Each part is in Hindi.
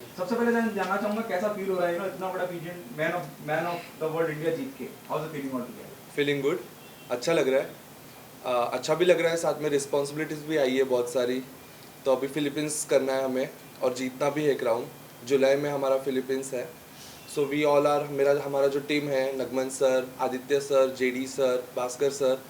सबसे पहले मैं जानना चाहूंगा कैसा फील हो रहा है इतना बड़ा pageant man of the world India जीत के। How is the feeling all together? Feeling good. अच्छा लग रहा है। अच्छा भी लग रहा है, साथ में रिस्पॉन्सिबिलिटीज़ भी आई है बहुत सारी। तो अभी फिलीपींस करना है हमें और जीतना भी है क्राउन। जुलाई में हमारा फिलीपींस है। सो वी ऑल आर, हमारा जो टीम है, Nagman sir, Aditya sir, JD sir, Bhaskar sir,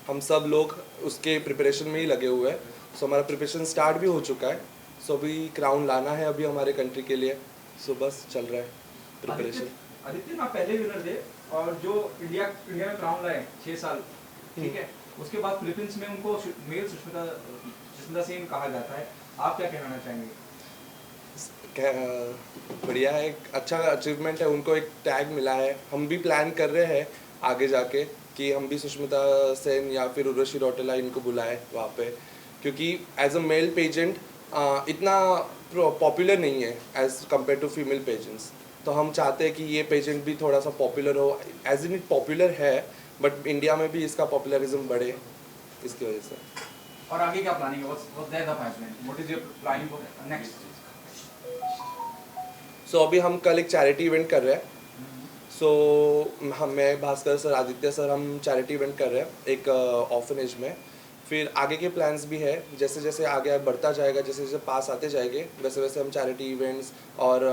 हम सब लोग उसके प्रिपरेशन में ही लगे हुए हैं। सो हमारा प्रिपरेशन स्टार्ट भी हो चुका है। सो अभी क्राउन लाना है अभी हमारे कंट्री के लिए। सो बस चल रहा है आदित्य प्रिपरेशन। आदित्य ना पहले विनर थे और जो इंडिया में क्राउन लाए 6 साल, ठीक है, उसके बाद फिलीपींस में उनको मेल सुष्मिता सुष्मिता सेन कहा जाता है। आप क्या कहना चाहेंगे? बढ़िया है, एक अच्छा अचीवमेंट है, उनको एक टैग मिला है। हम भी प्लान कर रहे हैं आगे जाके कि हम भी सुष्मिता सेन या फिर उर्वशी रौटेला इनको बुलाएं वहाँ पे, क्योंकि एज अ मेल पेजेंट इतना पॉपुलर नहीं है as compare to female pageants. तो हम चाहते हैं कि ये पेजेंट भी थोड़ा सा पॉपुलर हो। एज इन इट पॉपुलर है, बट इंडिया में भी इसका पॉपुलरिज्म बढ़े, इसकी वजह से। और आगे क्या प्लानिंग है? What's there the pipeline? What is your planning for next? सो अभी हम कल एक चैरिटी इवेंट कर रहे हैं। सो मैं, भास्कर सर, आदित्य सर, हम चैरिटी इवेंट कर रहे हैं एक ऑर्फनेज में। फिर आगे के प्लान्स भी है, जैसे जैसे आगे बढ़ता जाएगा, जैसे जैसे पास आते जाएंगे, वैसे वैसे हम चैरिटी इवेंट्स और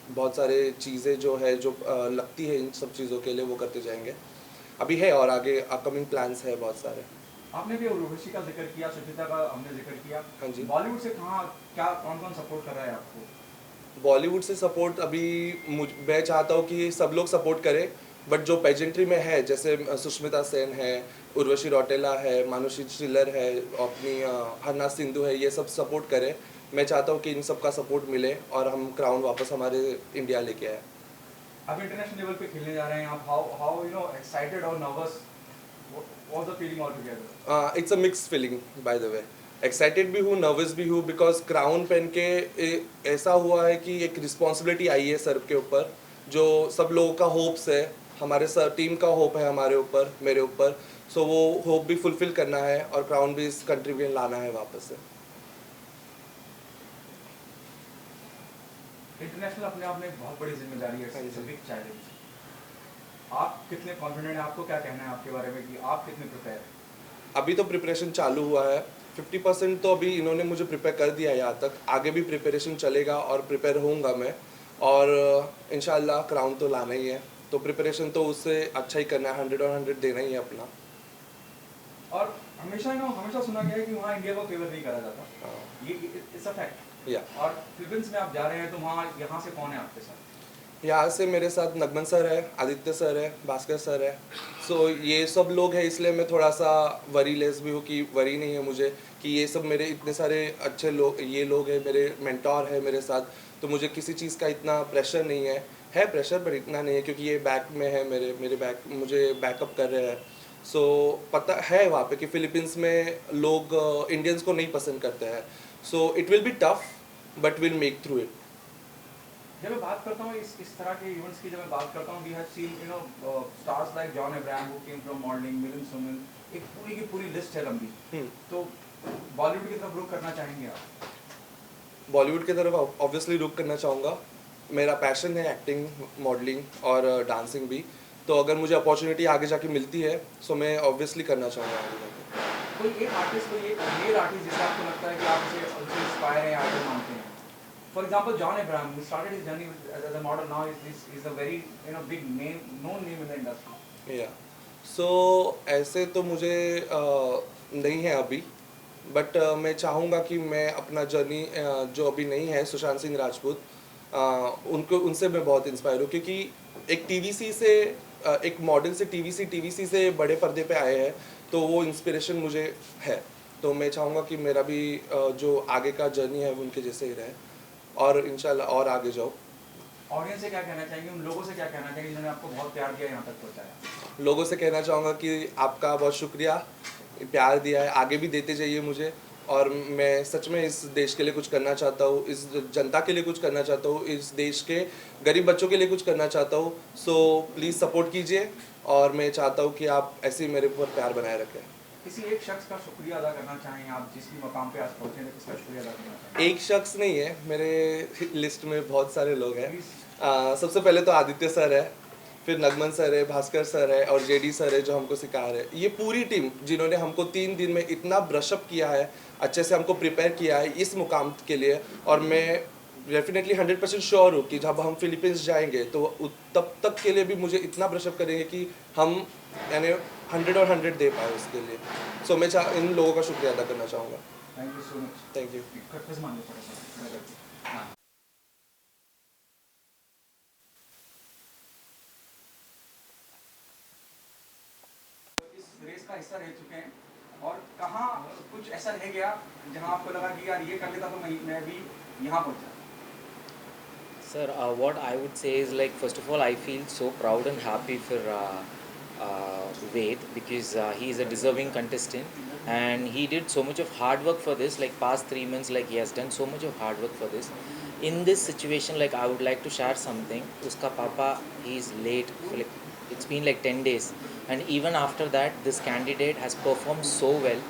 बहुत सारे चीज़ें जो है जो लगती है इन सब चीज़ों के लिए, वो करते जाएंगे। अभी है और आगे अपकमिंग प्लान्स है बहुत सारे। आपने भी उर्वशी का जिक्र किया, सुचिता का हमने जिक्र किया। हाँ जी। बॉलीवुड से कहाँ क्या कौन कौन सपोर्ट कर रहा है आपको? बॉलीवुड से सपोर्ट अभी मैं चाहता हूँ कि सब लोग सपोर्ट करें, बट जो पेजेंट्री में है, जैसे सुष्मिता सेन है, उर्वशी रौटेला है, मानुषी चिल्लर है, अपनी हरना सिंधु है, ये सब सपोर्ट करें। मैं चाहता हूँ कि इन सब का सपोर्ट मिले और हम क्राउन वापस हमारे इंडिया लेके आए। आप इंटरनेशनल लेवल पे खेलने जा रहे हैं, आप हाउ हाउ एक्साइटेड और nervous? What's the feeling all together? It's a mix feeling by the way. Excited भी हूँ, नर्वस भी हूँ, बिकॉज क्राउन पहन के ऐसा हुआ है कि एक रिस्पॉन्सिबिलिटी आई है सर के ऊपर, जो सब लोगों का होप्स है, हमारे सर टीम का होप है हमारे ऊपर, मेरे ऊपर। सो वो होप भी फुलफिल करना है और क्राउन भी इस कंट्री में लाना है वापस से। इंटरनेशनल अपने आप में एक बहुत बड़ी जिम्मेदारी है, इट्स अ बिग चैलेंज। आप कितने कॉन्फिडेंट हैं? आपको क्या कहना है आपके बारे में कि आप कितने प्रिपेयर हैं? अभी तो प्रिपरेशन चालू हुआ है। 50% तो अभी इन्होंने मुझे प्रिपेयर कर दिया है यहाँ तक। आगे भी प्रिपरेशन चलेगा और प्रिपेयर होऊंगा मैं। और इंशाल्लाह क्राउन तो लाना ही है, तो प्रिपरेशन तो उससे अच्छा ही करना है, 100 और 100 देना ही है अपना। और हमेशा सुना गया है कि वहाँ इंडिया को फेवर नहीं करा जाता, हाँ। ये इट्स अ फैक्ट। या और फिलीपींस में आप जा रहे हैं तो वहाँ यहाँ से कौन है आपके साथ? यहाँ से मेरे साथ नगमन सर है, आदित्य सर है, भास्कर सर है। सो ये सब लोग हैं, इसलिए मैं थोड़ा सा वरी लेस भी हूँ कि वरी नहीं है मुझे कि ये सब मेरे इतने सारे अच्छे लोग, ये लोग हैं, मेरे मेंटोर है मेरे साथ। तो मुझे किसी चीज़ का इतना प्रेशर नहीं है प्रेशर, पर इतना नहीं है क्योंकि ये बैक में है, मेरे बैक मुझे बैकअप कर रहे हैं। सो पता है वहाँ पे कि फिलीपींस में लोग इंडियंस को नहीं पसंद करते हैं। So it will be tough, but will make through it. जब मैं बात करता हूँ इस तरह के इवेंट्स की, जब मैं बात करता हूँ, we have seen stars like John Abraham who came from modelling, Milind Soman, एक पूरी की पूरी लिस्ट है लंबी। तो बॉलीवुड की तरफ रुख करना चाहेंगे आप? बॉलीवुड की तरफ ऑब्वियसली रुक करना चाहूँगा। मेरा पैशन है एक्टिंग, मॉडलिंग और डांसिंग भी। तो अगर मुझे अपॉर्चुनिटी आगे जाके मिलती है, सो मैं ऑब्वियसली करना चाहूँगा आगे जाके। कोई एक आर्टिस्ट, कोई एक मेल आर्टिस्ट जिससे आपको लगता है कि आप उसे इंस्पायर हैं, आइडल मानते हैं? For example John Abraham, who started his journey as a model, now is a very big name, known name in the industry. या सो ऐसे तो मुझे नहीं है अभी, बट मैं चाहूँगा कि मैं अपना जर्नी, जो अभी नहीं है, सुशांत सिंह राजपूत, उनको, उनसे मैं बहुत इंस्पायर हूँ, क्योंकि एक टीवीसी से, एक मॉडल से टीवीसी से बड़े पर्दे पे आए हैं। तो वो इंस्पिरेशन मुझे है। तो मैं चाहूँगा कि मेरा भी जो आगे का जर्नी है वो उनके जैसे ही रहे और इंशाल्लाह और आगे जाओ। ऑडियंस से क्या कहना चाहेंगे, उन लोगों से क्या कहना चाहेंगे जिन्होंने आपको बहुत प्यार दिया, यहाँ तक पहुँचाया? लोगों से कहना चाहूँगा कि आपका बहुत शुक्रिया, प्यार दिया है, आगे भी देते जाइए मुझे। और मैं सच में इस देश के लिए कुछ करना चाहता हूँ, इस जनता के लिए कुछ करना चाहता हूँ, इस देश के गरीब बच्चों के लिए कुछ करना चाहता हूँ। सो प्लीज़ सपोर्ट कीजिए और मैं चाहता हूँ कि आप ऐसे ही मेरे ऊपर प्यार बनाए रखें। किसी एक शख्स का शुक्रिया अदा करना चाहें आप, जिस भी मकाम पे आज पहुँचे हैं, किसका शुक्रिया अदा करना चाहें? एक शख्स नहीं है, मेरे लिस्ट में बहुत सारे लोग हैं। Please. सबसे पहले तो आदित्य सर है, फिर नगमन सर है, भास्कर सर है और जेडी सर है जो हमको सिखा रहे हैं। ये पूरी टीम जिन्होंने हमको 3 दिन में इतना ब्रशअप किया है, अच्छे से हमको प्रिपेयर किया है इस मुकाम के लिए। और मैं डेफिनेटली 100% श्योर हूँ कि जब हम फिलीपींस जाएंगे तो तब तक के लिए भी मुझे इतना ब्रशअप करेंगे कि हम यानी 100 और 100 दे पाए उसके लिए। सो मैं इन लोगों का शुक्रिया अदा करना चाहूँगा। Thank you so much. Thank you. Cut मान लो थोड़ा सा। हाँ। इस रेस का हिस्सा रह चुके हैं और कहाँ कुछ ऐसा रह गया जहाँ आपको लगा कि यार ये कर लेता तो मैं भी यहाँ पहुँचा? Sir, what I would say is, like, first of all, I feel so proud and happy for Ved, because he is a deserving contestant and he did so much of hard work for this. Like past 3 months, like he has done so much of hard work for this. In this situation, like, I would like to share something. Uska papa, he is late. For, like, it's been like 10 days, and even after that, this candidate has performed so well,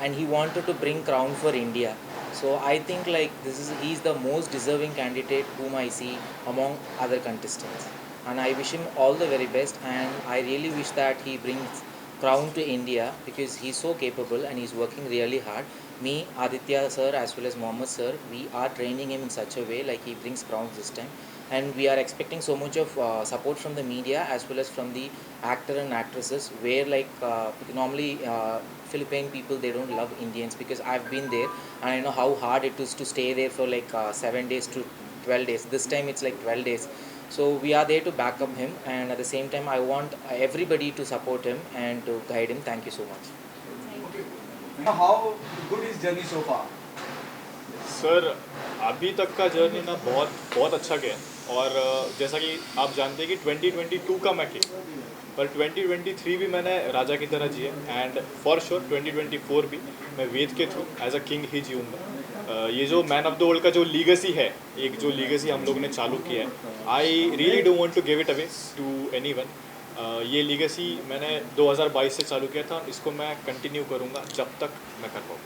and he wanted to bring crown for India. So I think, like, he's the most deserving candidate whom I see among other contestants, and I wish him all the very best, and I really wish that he brings crown to India, because he's so capable and he's working really hard. Me, Aditya sir, as well as Mohammed sir, we are training him in such a way like he brings crowns this time, and we are expecting so much of support from the media as well as from the actor and actresses, where, like, normally Philippine people, they don't love Indians, because I've been there and I know how hard it is to stay there for like 7 days to 12 days. This time it's like 12 days. So we are there to back up him, and at the same time I want everybody to support him and to guide him. Thank you so much. Okay. Now, how good is journey so far? Sir, अभी तक का जर्नी ना बहुत बहुत अच्छा गया है। और जैसा कि आप जानते हैं कि 2022 का मैं किंग, पर 2023 भी मैंने राजा की तरह जिए, एंड फॉर श्योर 2024 भी मैं वेद के थ्रू एज अ किंग ही जीऊँगा। ये जो मैन ऑफ द वर्ल्ड का जो लीगेसी है, एक जो लीगेसी हम लोग ने चालू किया है, I really don't want to give it away to anyone. ये लीगेसी मैंने 2022 से चालू किया था, इसको मैं कंटिन्यू करूँगा जब तक मैं कर पाऊँ।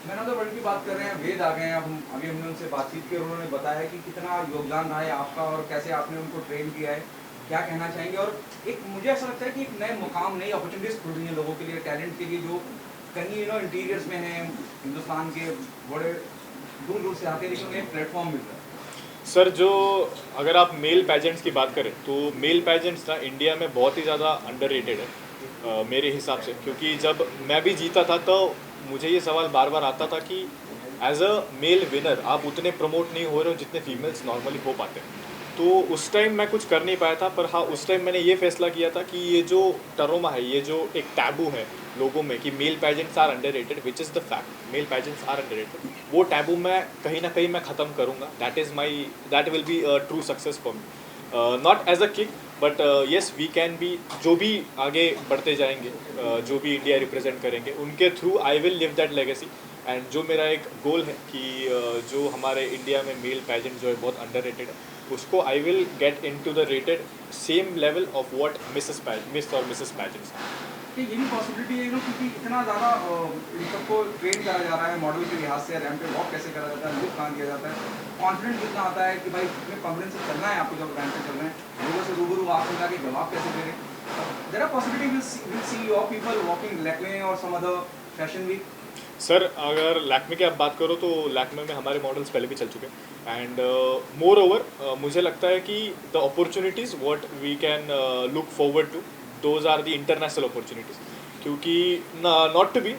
मैन ऑफ द वर्ल्ड की बात कर रहे हैं, वेद आ गए हैं। अब अभी हमने उनसे बातचीत की और उन्होंने बताया कि कितना योगदान रहा है आपका और कैसे आपने उनको ट्रेन किया है। क्या कहना चाहेंगे? और एक मुझे ऐसा लगता है कि एक नए मुकाम, नई अपॉर्चुनिटीज खुल रही हैं लोगों के लिए, टैलेंट के लिए, जो कहीं इंटीरियर्स में हैं हिंदुस्तान के, बड़े दूर दूर से आते हैं, लेकिन उन्हें एक प्लेटफॉर्म मिल रहा है। सर, जो अगर आप मेल पैजेंट्स की बात करें तो मेल पैजेंट्स ना इंडिया में बहुत ही ज़्यादा अंडररेटेड है मेरे हिसाब से, क्योंकि जब मैं भी जीता था तो मुझे ये सवाल बार बार आता था कि एज अ मेल विनर आप उतने प्रमोट नहीं हो रहे हो जितने फीमेल्स नॉर्मली हो पाते हैं। तो उस टाइम मैं कुछ कर नहीं पाया था, पर हाँ, उस टाइम मैंने ये फैसला किया था कि ये जो टरोमा है, ये जो एक टैबू है लोगों में कि male pageants are underrated, which is the fact, male pageants are underrated, वो टैबू मैं कहीं ना कहीं मैं ख़त्म करूँगा। That will be a true success for me, not as a king, but yes we can be. जो भी आगे बढ़ते जाएंगे, जो भी इंडिया रिप्रेजेंट करेंगे, उनके through I will live that legacy. And जो मेरा एक गोल है कि जो हमारे इंडिया में मेल पैजेंट जो है बहुत अंडररेटेड है, उसको I will get into the rated same level of what miss और मिसेस पैजेंट्स। कि ये भी पॉसिबिलिटी है क्योंकि इतना ज़्यादा इन सबको ट्रेन करा जा रहा है मॉडल के लिहाज से, रैंप पे वॉक कैसे करा जाता है, लुक कहाँ किया जाता है, कॉन्फिडेंस कितना आता है कि भाई इतने कॉन्फिडेंस से चलना है आपको जब रैंप पे चल रहे हैं, लोगों से रूबरू आप जाके जवाब कैसे दे रहे हैं। There are possibility will see your people walking Lakme और some other fashion week. Sir, अगर लैक्मे की आप बात करो तो लैक्मे में हमारे मॉडल्स पहले भी चल चुके हैं, एंड मोर ओवर मुझे लगता है कि the opportunities what we can look forward to, those are the international opportunities. क्योंकि not to be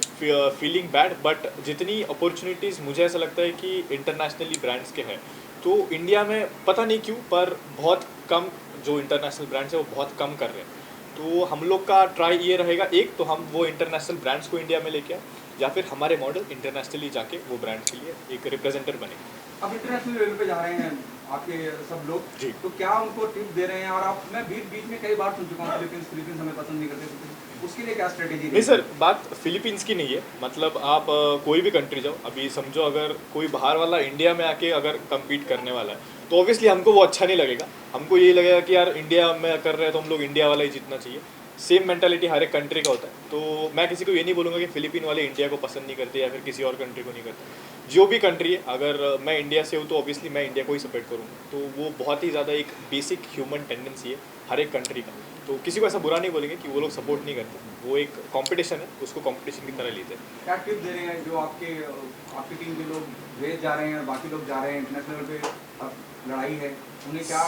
feeling bad, but जितनी अपॉर्चुनिटीज़ मुझे ऐसा लगता है कि इंटरनेशनली ब्रांड्स के हैं, तो इंडिया में पता नहीं क्यों पर बहुत कम जो इंटरनेशनल ब्रांड्स हैं वो बहुत कम कर रहे हैं। तो हम लोग का ट्राई ये रहेगा, एक तो हम वो इंटरनेशनल ब्रांड्स को इंडिया में लेके आए, या फिर हमारे मॉडल इंटरनेशनली जाके वो ब्रांड्स के लिए एक रिप्रेजेंटर बने। अब इंटरनेशनल लेवल पे जा रहे हैं आपके सब लोग जी, तो क्या उनको टिप दे रहे हैं? और आप, मैं बीच में कई बार सुन चुका हूँ फिलीपींस हमें पसंद नहीं करते, उसके लिए क्या स्ट्रेटेजी? नहीं सर, बात फिलीपींस की नहीं है। मतलब आप कोई भी कंट्री जाओ, अभी समझो अगर कोई बाहर वाला इंडिया में आके अगर कम्पीट करने वाला है तो ऑब्वियसली हमको वो अच्छा नहीं लगेगा। हमको ये लगेगा कि यार इंडिया में कर रहे हैं तो हम लोग इंडिया वाला ही जीतना चाहिए। सेम मेंटालिटी हर एक कंट्री का होता है। तो मैं किसी को ये नहीं बोलूँगा कि फिलीपीन वाले इंडिया को पसंद नहीं करते या फिर किसी और कंट्री को नहीं करते। जो भी कंट्री है, अगर मैं इंडिया से हूँ तो ऑब्वियसली मैं इंडिया को ही सपोर्ट करूँगा। तो वो बहुत ही ज़्यादा एक बेसिक ह्यूमन टेंडेंसी है हर एक कंट्री का। तो किसी को ऐसा बुरा नहीं बोलेंगे कि वो लोग सपोर्ट नहीं करते, वो एक कंपटीशन है, उसको कंपटीशन की तरह लेते हैं। क्या टिप दे रहे हैं जो आपकी टीम के लोग विदेश जा रहे हैं, बाकी लोग जा रहे हैं, इंटरनेशनल पे अब लड़ाई है, उन्हें क्या?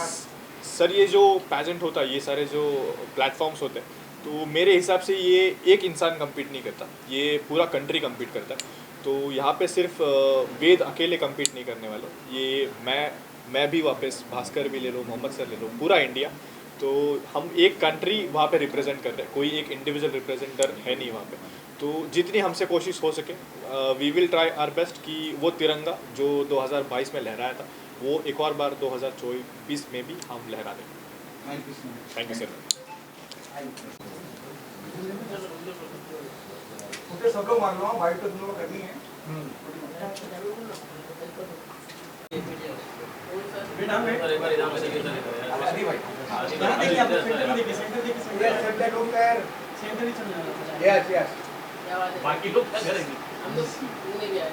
सर ये जो पैजेंट होता है, ये सारे जो प्लेटफॉर्म्स होते हैं, तो मेरे हिसाब से ये एक इंसान कम्पीट नहीं करता, ये पूरा कंट्री कम्पीट करता है। तो यहाँ पे सिर्फ वेद अकेले कम्पीट नहीं करने वाला, ये मैं भी वापस भास्कर भी ले लो, मोहम्मद सर ले लो, पूरा इंडिया। तो हम एक कंट्री वहाँ पे रिप्रेजेंट कर रहे हैं, कोई एक इंडिविजुअल रिप्रेजेंटर है नहीं वहाँ पे। तो जितनी हमसे कोशिश हो सके we will try our best कि वो तिरंगा जो 2022 में लहराया था वो एक और बार 2024 में भी हम लहरा दें। Thank you sir. सब लोग मान लो, बाइट तो तुम लोग करनी है। आदि भाई यस यस बाकी लोग क्या करेंगे? हम लोग पुणे भी आए।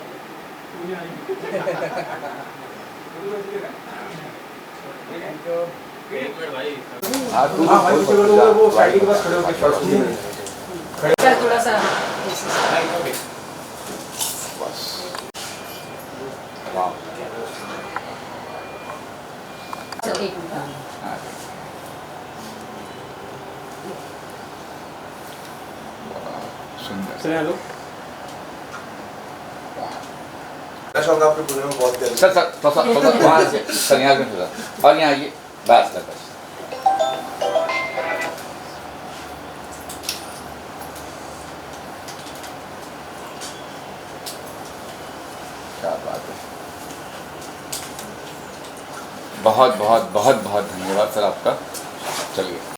एक मिनट भाई। वो साइड के पास खड़े होकर शॉट थोड़ा सा चल एक मिनट। हेलो मैं चाहूँगा आपके पुणे में बहुत जल्दी सर थोड़ा वहाँ से सर यहाँ पे थोड़ा और यहाँ आइए बस सर बस। क्या बात है, बहुत बहुत बहुत बहुत धन्यवाद सर आपका। चलिए।